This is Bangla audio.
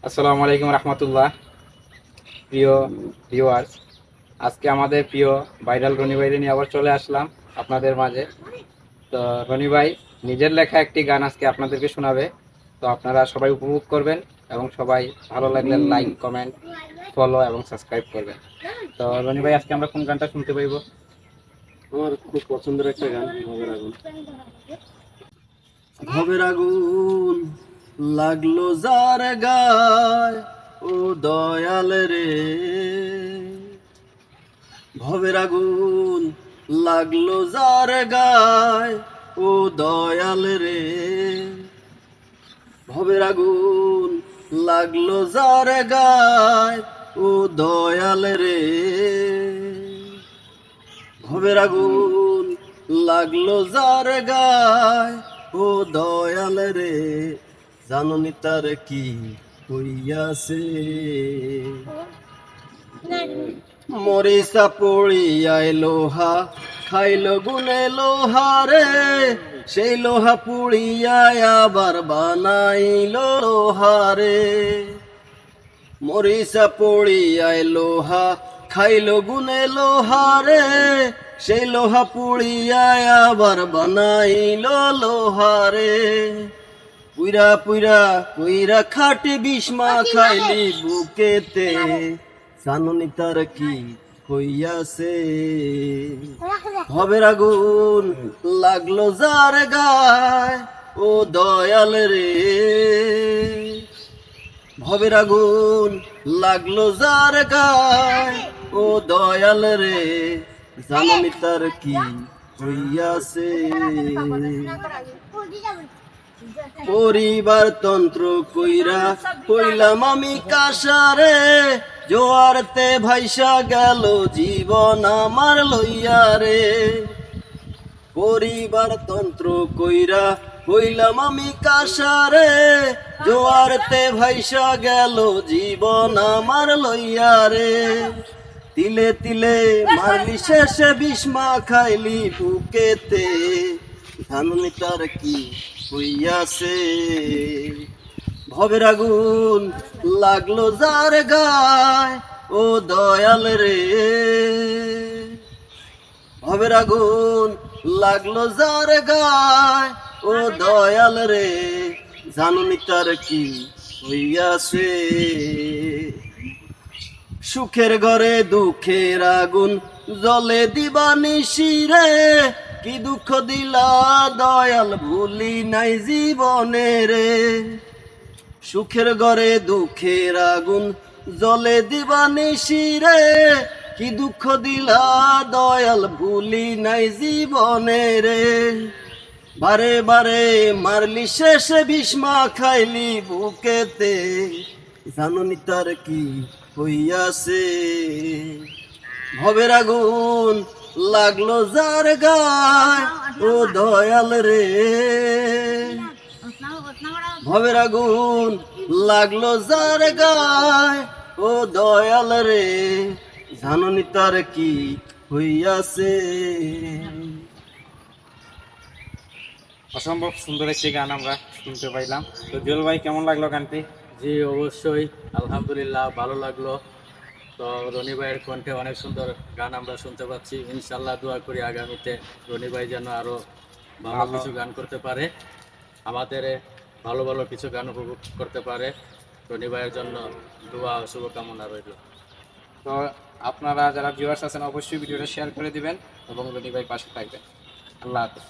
আসসালামু আলাইকুম রহমতুল্লাহ। প্রিয় ভিউয়ার্স, আজকে আমাদের প্রিয় ভাইরাল রনি ভাইরে নিয়ে আবার চলে আসলাম আপনাদের মাঝে। তো রনি ভাই নিজের লেখা একটি গান আজকে আপনাদেরকে শোনাবে। তো আপনারা সবাই উপভোগ করবেন এবং সবাই ভালো লাগলে লাইক, কমেন্ট, ফলো এবং সাবস্ক্রাইব করবেন। তো রনি ভাই, আজকে আমরা কোন গানটা শুনতে পাইব? আমার খুব পছন্দের একটা গান ভবের আগুন। ভবের আগুন লাগলো যার গায়, ও দয়াল রে। ভবের আগুন লাগলো যার গায়, ও দয়াল রে। ভবের আগুন লাগলো যার গায়, ও দয়াল রে। ভবের আগুন লাগলো যার গায়, ও দয়াল রে। জাননি তার কি হইয়াছে, মরিচা পড়িয়াই লোহা খাইল গুনে লোহা রে। সেই লোহা পুড়িয়াই আবার বানাইল লোহা রে। মরিচা পড়িয়াই লোহা খাইল গুনে লোহা রে। সেই লোহা পুড়িয়াই আবার বানাইল লোহা রে। পুইরা পুইরা পুইরা খাটি বিষ্মা খাইলি বুকেতে, জাননি তার কি হইয়াছে। ভবের আগুন লাগলো যার গায়, ও দয়াল রে। ভবের আগুন লাগলো যার গায়, ও দয়াল রে। জাননি তার কি হইয়াছে। পরিবার তন্ত্র কইরা কইলাম আমি কাসারে। জোয়ারতে ভাইসা গেল জীবন আমার লইয়া রে। পরিবার তন্ত্র কইরা কইলাম আমি কাসারে। জোয়ারতে ভাইসা গেল জীবন আমার লইয়া রে। তিলে তিলে মারলি শেষে বিষ্মা খাইলি বুকেতে, জাননি তার কি হইয়াছে। ভবের আগুন লাগলো যার গায়, ও দয়াল রে। ভবের আগুন লাগলো যার গায়, ও দয়াল রে। জাননি তার কি হইয়াছে। সুখের ঘরে দুঃখের আগুন জ্বলে দিবা নিশিরে। কি দুঃখ দিলা দয়াল ভুলি নাই জীবনে রে। সুখের ঘরে দুঃখের আগুন জ্বলে দিবা নিশিরে। কি দুঃখ দিলা দয়াল ভুলি নাই জীবনে রে। বারে বারে মারলি শেষে বিষ্মা খাইলি বুকেতে, জাননি তার কি হইয়াছে। ভবের আগুন লাগলো যার গায়, ও দয়াল রে। ভবের আগুন লাগলো যার গায়, ও দয়াল রে। জাননি তার কি হইয়াছে। অসম্ভব সুন্দর একটি গান আমরা শুনতে পাইলাম। তো জুয়েল ভাই, কেমন লাগলো গানটি? জি অবশ্যই, আলহামদুলিল্লাহ ভালো লাগলো। তো রনি ভাইয়ের কণ্ঠে অনেক সুন্দর গান আমরা শুনতে পাচ্ছি। ইনশাল্লাহ দোয়া করি আগামীতে রনি ভাই যেন আরো ভালো কিছু গান করতে পারে, আমাদের ভালো ভালো কিছু গান উপভোগ করতে পারে। রনি ভাইয়ের জন্য দোয়া ও শুভকামনা রইল। তো আপনারা যারা ভিউয়ার্স আছেন অবশ্যই ভিডিওটা শেয়ার করে দিবেন এবং রনি ভাই পাশে থাকবেন। আল্লাহ হাফেজ।